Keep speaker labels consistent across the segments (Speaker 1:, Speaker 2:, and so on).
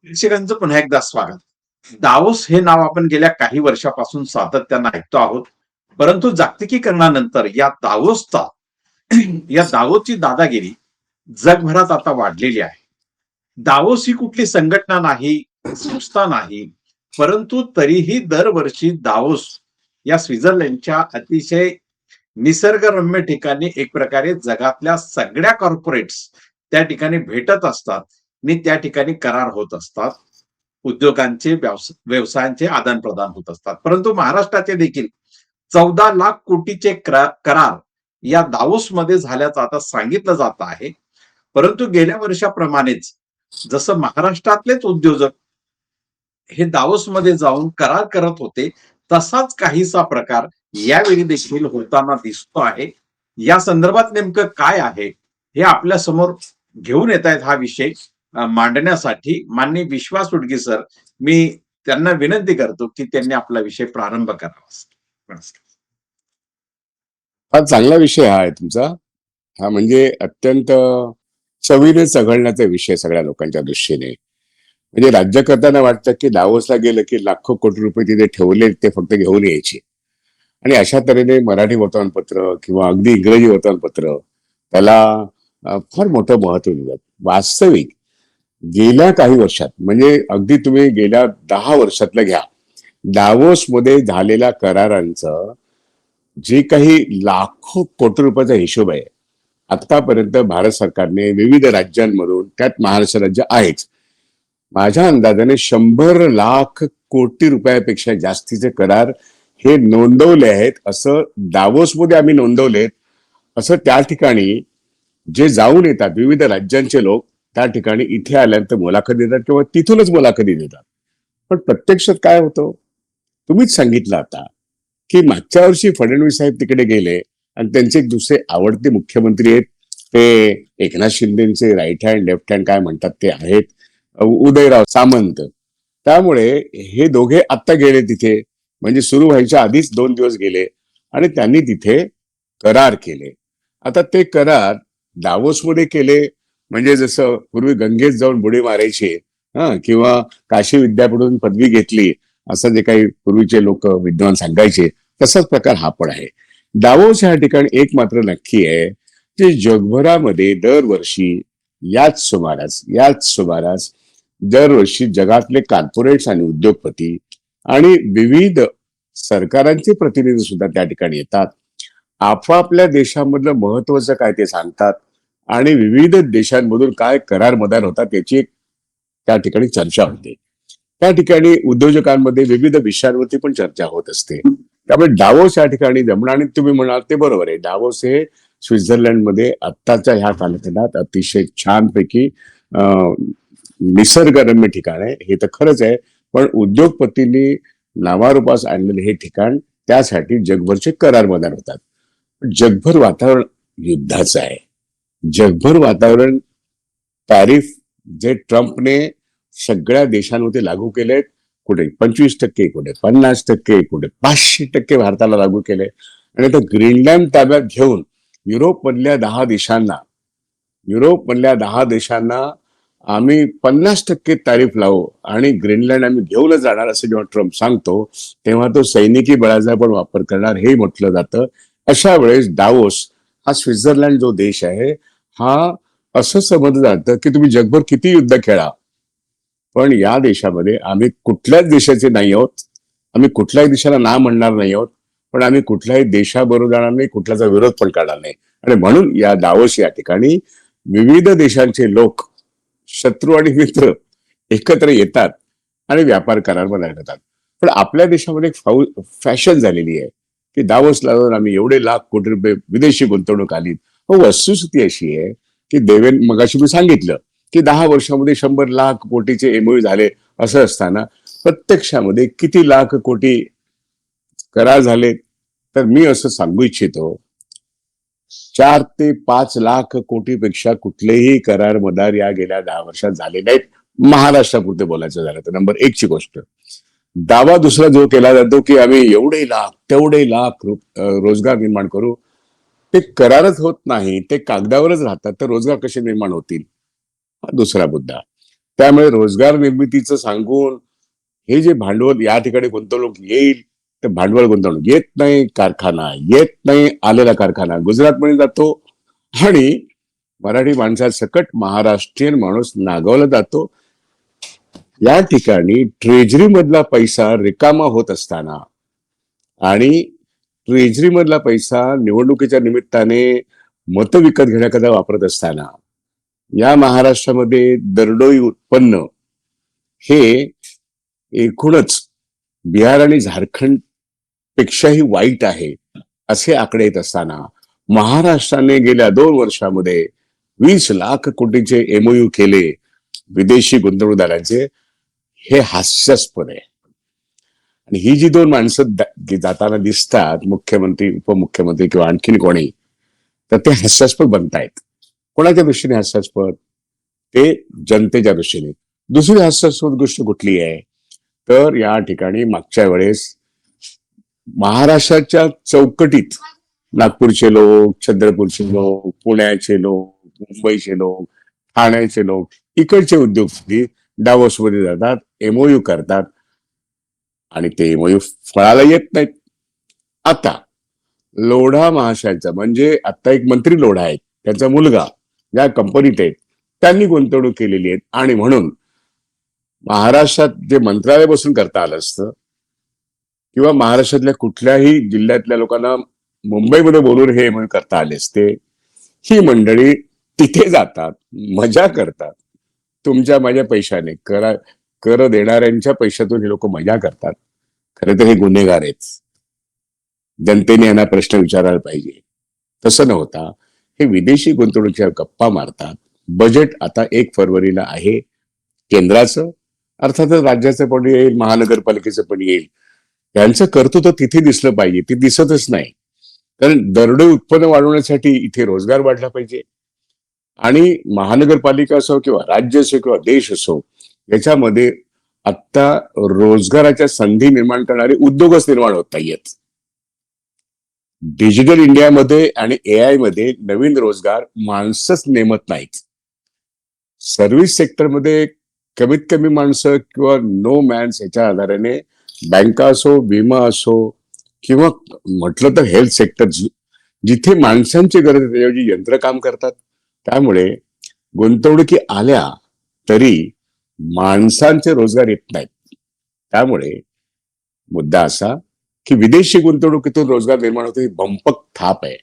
Speaker 1: प्रेक्षकांचं पुन्हा एकदा स्वागत. दावोस हे नाव आपण गेल्या काही वर्षापासून सातत्यानं ऐकतो आहोत. परंतु जागतिकीकरणानंतर या दावोसची दादागिरी जगभरात आता वाढलेली आहे. दावोस ही कुठली संघटना नाही, संस्था नाही, परंतु तरीही दरवर्षी दावोस या स्वित्झर्लंडच्या अतिशय निसर्गरम्य ठिकाणी एक प्रकारे जगातल्या सगळ्या कॉर्पोरेट्स त्या ठिकाणी भेटत असतात आणि त्या ठिकाणी करार होत असतात. उद्योगांचे व्यवसायांचे आदान प्रदान होत असतात. परंतु महाराष्ट्राचे देखील 14 लाख कोटीचे करार या दावोसमध्ये झाल्याचं आता सांगितलं जात आहे. परंतु गेल्या वर्षाप्रमाणेच जसं महाराष्ट्रातलेच उद्योजक हे दावोसमध्ये जाऊन करार करत होते, तसाच काहीसा प्रकार यावेळी देखील होताना दिसतो आहे. या संदर्भात नेमकं काय आहे हे आपल्या समोर घेऊन येत आहेत हा विषय मांडण्यासाठी माननीय विश्वास उडगी सर, मी त्यांना विनंती करतो की त्यांनी आपला विषय प्रारंभ करावा.
Speaker 2: हा चांगला विषय आहे तुमचा. हा म्हणजे अत्यंत चवीने चघळण्याचा विषय सगळ्या लोकांच्या दृष्टीने. म्हणजे राज्य करताना वाटतं की दावोसला गेलं की लाखो कोटी रुपये तिथे ठेवले ते फक्त घेऊन यायचे, आणि अशा तऱ्हेने मराठी वर्तमानपत्र किंवा अगदी इंग्रजी वर्तमानपत्र त्याला फार मोठं महत्व दिलं. वास्तविक गेल्या काही वर्षात म्हणजे अगदी तुम्ही गेल्या 10 वर्षातलं घ्या, दावोसमध्ये झालेल्या करारांचं जे काही लाखो कोटी रुपयाचा हिशोब आहे आतापर्यंत भारत सरकारने विविध राज्यांमधून, त्यात महाराष्ट्र राज्य आहेच, माझ्या अंदाजाने 100 लाख कोटी रुपयापेक्षा जास्तीचे करार हे नोंदवले आहेत. असं दावोसमध्ये आम्ही नोंदवलेत असं त्या ठिकाणी जे जाऊन येतात विविध राज्यांचे लोक त्या ठिकाणी इथे आल्यानंतर मुलाखत देतात किंवा तिथूनच मुलाखती देतात. पण प्रत्यक्षात काय होतं तुम्हीच सांगितलं आता की मागच्या वर्षी फडणवीस साहेब तिकडे गेले आणि त्यांचे एक दुसरे आवडते मुख्यमंत्री आहेत, ते एकनाथ शिंदेचे राईट हँड लेफ्ट हँड काय म्हणतात ते आहेत, उदयराव सामंत. त्यामुळे हे दोघे आत्ता गेले तिथे, म्हणजे सुरू व्हायच्या आधीच 2 दिवस गेले आणि त्यांनी तिथे करार केले. आता ते करार दावोसमध्ये केले म्हणजे जसं पूर्वी गंगेत जाऊन बुडी मारायची किंवा काशी विद्यापीठातून पदवी घेतली असं जे काही पूर्वीचे लोक विद्वान सांगायचे, तसाच प्रकार हा पण आहे. दावोस ह्या ठिकाणी एक मात्र नक्की आहे की जगभरामध्ये दरवर्षी याच सुमारास दरवर्षी जगातले कॉर्पोरेट्स आणि उद्योगपती आणि विविध सरकारांचे प्रतिनिधी सुद्धा त्या ठिकाणी येतात. आपापल्या देशामधलं महत्वाचं काय ते सांगतात आणि विविध देशांमधून काय करार मदार होतात याची एक त्या ठिकाणी चर्चा होते. त्या ठिकाणी उद्योजकांमध्ये विविध विषयांवरती पण चर्चा होत असते. त्यामुळे दावोस या ठिकाणी जमणं, आणि तुम्ही म्हणाल ते बरोबर आहे, दावोस हे स्वित्झर्लंडमध्ये आत्ताच्या ह्या कालखंडात अतिशय छानपैकी निसर्गरम्य ठिकाण आहे, हे तर खरंच आहे. पण उद्योगपतींनी नावारूपास आणलेले हे ठिकाण त्यासाठी जगभरचे करार मदार होतात. जगभर वातावरण युद्धाचं आहे. जगभर वातावरण टॅरिफ जे ट्रम्पने सगळ्या देशांवरती लागू केलेत, कुठे 25%, कुठे 50%, कुठे 500% भारताला लागू केले, आणि आता ग्रीनलँड ताब्यात घेऊन युरोपमधल्या 10 देशांना आम्ही 50% तारीफ लावू आणि ग्रीनलँड आम्ही घेऊनच जाणार असं जेव्हा ट्रम्प सांगतो, तेव्हा तो सैनिकी बळाचा पण वापर करणार हे म्हटलं जातं. अशा वेळेस दावोस हा स्वित्झर्लंड जो देश आहे हा असं समजलं जातं की तुम्ही जगभर किती युद्ध खेळा, पण या देशामध्ये आम्ही कुठल्याच देशाचे नाही आहोत, आम्ही कुठल्याही देशाला ना म्हणणार नाही आहोत, पण आम्ही कुठल्याही देशाबरोबर जाणार नाही, कुठल्याचा विरोध पण करणार नाही. आणि म्हणून या दावोस या ठिकाणी विविध देशांचे लोक, शत्रू आणि मित्र एकत्र येतात आणि व्यापार करार बनवतात. पण आपल्या देशामध्ये एक फॅशन झालेली आहे की दावोसला जाऊन आम्ही एवढे लाख कोटी रुपये विदेशी गुंतवणूक आली. वस्तुस्थिती अशी आहे की मगाशी मी सांगितलं की 10 वर्षामध्ये 100 लाख कोटीचे एमओयू झाले, असं असताना प्रत्यक्षामध्ये किती लाख कोटी करार झाले तर मी असं सांगू इच्छितो 4 ते 5 लाख कोटीपेक्षा कुठलेही करार मदार या गेल्या 10 वर्षात झाले नाहीत. महाराष्ट्रापुरते बोलायचं झालं तर नंबर 1 ची गोष्ट. दावा दुसरा जो केला जातो की आम्ही एवढे लाख तेवढे लाख रोजगार निर्माण करू, ते करारच होत नाही, ते कागदावरच राहतात, तर रोजगार कसे निर्माण होतील, हा दुसरा मुद्दा. त्यामुळे रोजगार निर्मितीचं सांगून हे जे भांडवल या ठिकाणी गुंतवणूक येईल, ते भांडवल गुंतवणूक येत नाही, कारखाना येत नाही, आलेला कारखाना गुजरातमध्ये जातो आणि मराठी माणसासकट महाराष्ट्रीयन माणूस नागवला जातो. या ठिकाणी ट्रेजरी मधला पैसा रिकामा होत असताना आणि ट्रेजरी मधला पैसा निवडणुकीच्या निमित्ताने मत विकत घेण्याकरता वापरत असताना या महाराष्ट्रामध्ये दरडोई उत्पन्न हे एकूणच बिहार आणि झारखंड पेक्षाही वाईट आहे असे आकडे येत असताना महाराष्ट्राने गेल्या 2 वर्षामध्ये 20 लाख कोटीचे एमओयू केले विदेशी गुंतवणूकदारांचे, हे हास्यास्पद आहे. आणि ही जी 2 माणसं जाताना दिसतात, मुख्यमंत्री उपमुख्यमंत्री किंवा आणखीन कोणी, तर ते हास्यास्पद बनतायत. कोणाच्या दृष्टीने हास्यास्पद? ते जनतेच्या दृष्टीने. दुसरी हास्यास्पद गोष्ट कुठली आहे, तर या ठिकाणी मागच्या वेळेस महाराष्ट्राच्या चौकटीत नागपूरचे लोक, चंद्रपूरचे लोक, पुण्याचे लोक, मुंबईचे लोक, ठाण्याचे लोक, इकडचे उद्योगपती डावोसमध्ये जातात, एमओयू करतात आणि ते एमओयू फळाला येत नाहीत. आता लोढा महाशयांचा, म्हणजे आता एक मंत्री लोढा आहेत, त्यांचा मुलगा ज्या कंपनीत आहेत त्यांनी गुंतवणूक केलेली आहे आणि म्हणून महाराष्ट्रात जे मंत्रालय बसून करता आलं असतं किंवा महाराष्ट्रातल्या कुठल्याही जिल्ह्यातल्या लोकांना मुंबईमध्ये बोलून हे म्हणून करता आले असते. ही मंडळी तिथे जातात, मजा करतात, तुमच्या माझ्या पैशाने, कर देणाऱ्यांच्या पैशातून हे लोक मजा करतात. खरे तर हे गुन्हेगार आहेत. जनतेने यांना प्रश्न विचारायला पाहिजे. तसं न होता हे विदेशी गुंतवणुकीच्या गप्पा मारतात. बजेट आता 1 फरवरीला आहे केंद्राचं, अर्थातच राज्याचं पण येईल, महानगरपालिकेचं पण येईल. यांचं कर्तृत्व तिथे दिसलं पाहिजे, ते दिसतच नाही. कारण दरडोई उत्पन्न वाढवण्यासाठी इथे रोजगार वाढला पाहिजे आणि महानगरपालिका असो किंवा राज्य असो किंवा देश असो, याच्यामध्ये आता रोजगाराच्या संधी निर्माण करणारे उद्योगच निर्माण होत नाहीयेत. डिजिटल इंडियामध्ये आणि एआय मध्ये नवीन रोजगार माणसंच नेमत नाहीत. सर्व्हिस सेक्टरमध्ये कमीत कमी माणसं किंवा नो मॅन्स याच्या आधाराने बँका असो, विमा असो किंवा म्हटलं तर हेल्थ सेक्टर, जिथे माणसांची गरज आहे त्याऐवजी यंत्र काम करतात. त्यामुळे गुंतवणुकी आल्या तरी माणसांचे रोजगार येत नाहीत. त्यामुळे मुद्दा असा की विदेशी गुंतवणुकीतून रोजगार निर्माण होतो ही भंपक थाप आहे.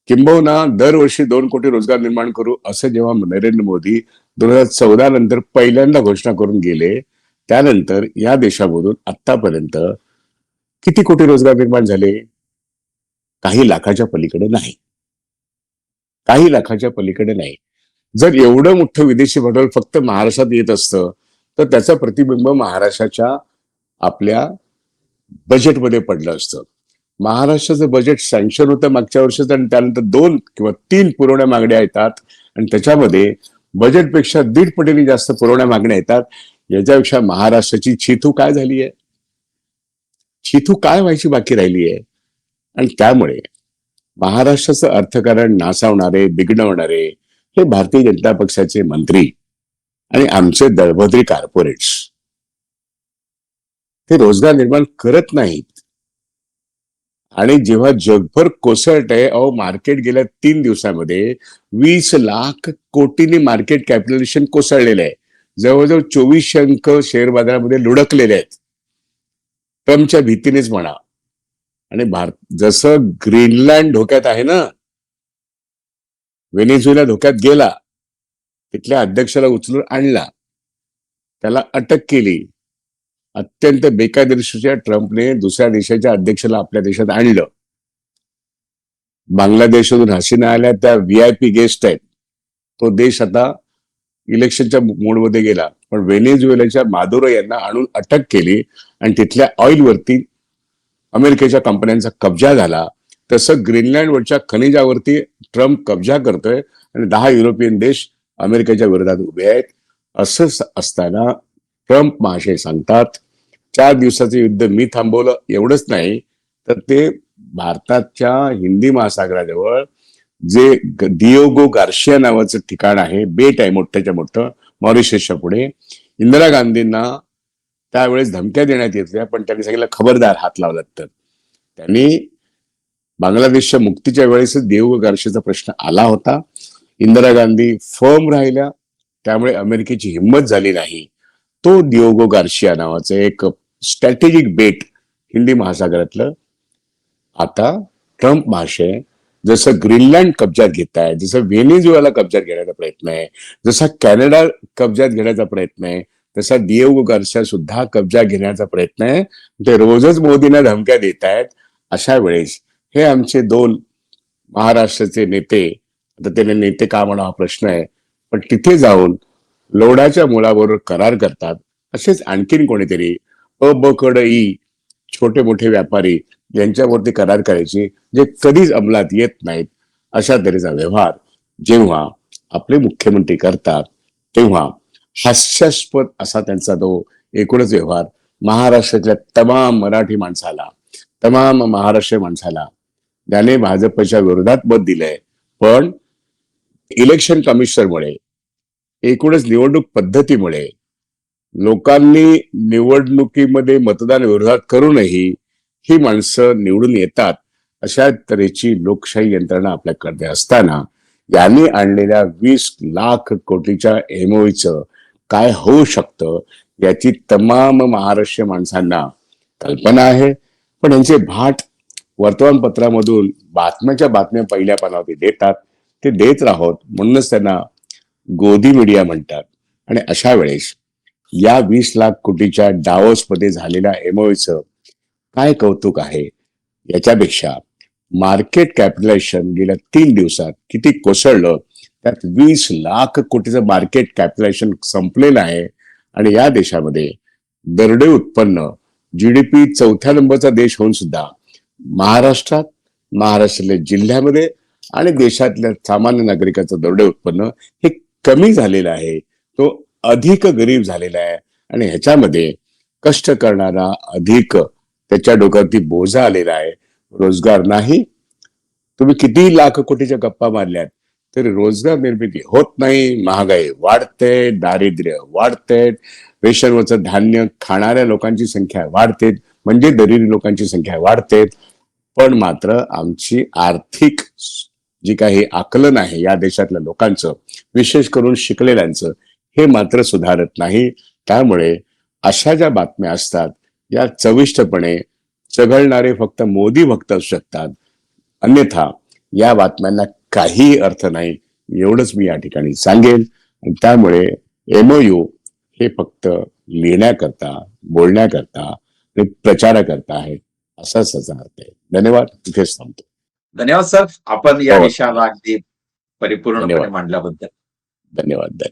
Speaker 2: किंबहुना दरवर्षी 2 कोटी रोजगार निर्माण करू असं जेव्हा नरेंद्र मोदी 2014 नंतर पहिल्यांदा घोषणा करून गेले, त्यानंतर या देशामधून आतापर्यंत किती कोटी रोजगार निर्माण झाले? काही लाखाच्या पलीकडे नाही. काही लाखाच्या पलीकडे नाही. जर एवढं मोठं विदेशी भांडवल फक्त महाराष्ट्रात येत असतं तर त्याचं प्रतिबिंब महाराष्ट्राच्या आपल्या बजेटमध्ये पडलं असतं. महाराष्ट्राचं बजेट सँक्शन होतं मागच्या वर्षाचं आणि त्यानंतर 2 किंवा 3 पुरवण्या मागण्या येतात आणि त्याच्यामध्ये बजेटपेक्षा 1.5 पटीने जास्त पुरवण्या मागण्या येतात. याच्यापेक्षा महाराष्ट्राची छिथू काय झाली आहे? छिथू काय व्हायची बाकी राहिली आहे? आणि त्यामुळे महाराष्ट्राचं अर्थकारण नासावणारे, बिघडवणारे हे भारतीय जनता पक्षाचे मंत्री आणि आमचे दळभद्री कॉर्पोरेट्स, ते रोजगार निर्माण करत नाहीत. आणि जेव्हा जगभर कोसळत आहे, मार्केट गेल्या 3 दिवसामध्ये 20 लाख कोटींनी मार्केट कॅपिटलायझेशन कोसळलेलं आहे. जवळजवळ 2400 अंक शेअर बाजारामध्ये लुडकलेले आहेत, ट्रम्पच्या भीतीनेच म्हणा. आणि जसं ग्रीनलँड धोक्यात आहे ना, व्हेनेझुएला धोक्यात गेला, तिथल्या अध्यक्षाला उचलून आणला, त्याला अटक केली. अत्यंत बेकायदेशीरच्या ट्रम्पने दुसऱ्या देशाच्या अध्यक्षाला आपल्या देशात आणलं. बांगलादेशमधून हसीना आल्या, त्या व्हीआयपी गेस्ट आहेत. तो देश आता इलेक्शनच्या मोडमध्ये गेला, पण व्हेनेझुएलाच्या मादुरो यांना आणून अटक केली आणि तिथल्या ऑइलवरती अमेरिकेच्या कंपन्यांचा कब्जा झाला. तसं ग्रीनलँडवरच्या खनिजावरती ट्रम्प कब्जा करतोय आणि 10 युरोपियन देश अमेरिकेच्या विरोधात उभे आहेत. असं असताना ट्रम्प महाशय सांगतात 4 दिवसाचं युद्ध मी थांबवलं. एवढंच नाही तर ते भारताच्या हिंदी महासागराजवळ जे दियोगो गार्शिया नावाचं ठिकाण आहे, बेट आहे मोठ्याच्या मोठं, मॉरिशसच्या पुढे इंदिरा गांधींना त्यावेळेस धमक्या देण्यात येतल्या, पण त्यांनी सांगितलं खबरदार हात लावलात तर. त्यांनी बांगलादेशच्या मुक्तीच्या वेळेसच दिएगो गार्शियाचा प्रश्न आला होता. इंदिरा गांधी फर्म राहिल्या, त्यामुळे अमेरिकेची हिंमत झाली नाही. तो दिएगो गार्शिया नावाचं एक स्ट्रॅटेजिक बेट हिंदी महासागरातलं आता ट्रम्प महाशय जसं ग्रीनलँड कब्जात घेत आहे, जसं व्हेनेझुएला कब्जात घेण्याचा प्रयत्न आहे, जसा कॅनडा कब्जात घेण्याचा प्रयत्न आहे, तसा दिएगो गार्शिया सुद्धा कब्जा घेण्याचा प्रयत्न आहे. ते रोजच मोदींना धमक्या देत आहेत. अशा वेळेस हे आमचे दोन महाराष्ट्राचे नेते, आता त्याने नेते का म्हणा हा प्रश्न आहे, पण तिथे जाऊन लोडाच्या मुळाबरोबर करार करतात. असेच आणखीन कोणीतरी ब ई छोटे मोठे व्यापारी यांच्यावरती करार करायचे जे कधीच अंमलात येत नाहीत. अशा तऱ्हेचा व्यवहार जेव्हा आपले मुख्यमंत्री करतात तेव्हा हास्यास्पद असा त्यांचा तो एकूणच व्यवहार महाराष्ट्रातल्या तमाम मराठी माणसाला, तमाम महाराष्ट्रीय माणसाला ज्याने भाजपच्या विरोधात मत दिलंय, पण इलेक्शन कमिशनरमुळे, एकूणच निवडणूक पद्धतीमुळे लोकांनी निवडणुकीमध्ये मतदान विरोधात करूनही ही माणसं निवडून येतात. अशा तऱ्हेची लोकशाही यंत्रणा आपल्याकडे असताना यांनी आणलेल्या 20 लाख कोटीच्या एमओईचं काय होऊ शकतं याची तमाम महाराष्ट्रीय माणसांना कल्पना आहे. पण यांचे भाट वर्तमानपत्रामधून बातम्याच्या बातम्या पहिल्या पानावरती देतात. ते देत राहोत, म्हणूनच त्यांना गोदी मीडिया म्हणतात. आणि अशा वेळेस या 20 लाख कोटीच्या डावोसमध्ये झालेल्या एमओईचं काय कौतुक आहे याच्यापेक्षा मार्केट कॅपिटलायझेशन गेल्या 3 दिवसात किती कोसळलं, त्यात 20 लाख कोटीचं मार्केट कॅपिटलायझेशन संपलेलं आहे. आणि या देशामध्ये दरडोई उत्पन्न जीडीपी 4थ्या नंबरचा देश होऊन सुद्धा महाराष्ट्रात, महाराष्ट्रातल्या जिल्ह्यामध्ये आणि देशातल्या सामान्य नागरिकाचं दरडोई उत्पन्न हे कमी झालेलं आहे. तो अधिक गरीब झालेला आहे. आणि ह्याच्यामध्ये कष्ट करणारा अधिक त्याच्या डोक्यावरती बोजा आलेला आहे. रोजगार नाही. तुम्ही किती लाख कोटीच्या गप्पा मारल्यात तरी रोजगार निर्मिती होत नाही. महागाई वाढते, दारिद्र्य वाढते, रेशनवरचं धान्य खाणाऱ्या लोकांची संख्या वाढते, म्हणजे दरिद्री लोकांची संख्या वाढते. पण मात्र आमची आर्थिक जी काही आकलन आहे या देशातल्या लोकांचं, विशेष करून शिकलेल्यांचं, हे मात्र सुधारत नाही. त्यामुळे अशा ज्या बातम्या असतात या चविष्टपणे चघळणारे फक्त मोदी भक्त असू शकतात. अन्यथा या बातम्यांना काही अर्थ नाही, एवढंच मी या ठिकाणी सांगेन. त्यामुळे एमओयू हे फक्त लिहिण्याकरता, बोलण्याकरता आणि प्रचाराकरता आहे, असाच त्याचा अर्थ आहे. धन्यवाद. तिथेच थांबतो.
Speaker 1: धन्यवाद सर, आपण या
Speaker 2: हो.
Speaker 1: विषयाला अगदी परिपूर्णपणे
Speaker 2: धन्यवाद.
Speaker 1: मांडल्याबद्दल.
Speaker 2: धन्यवाद.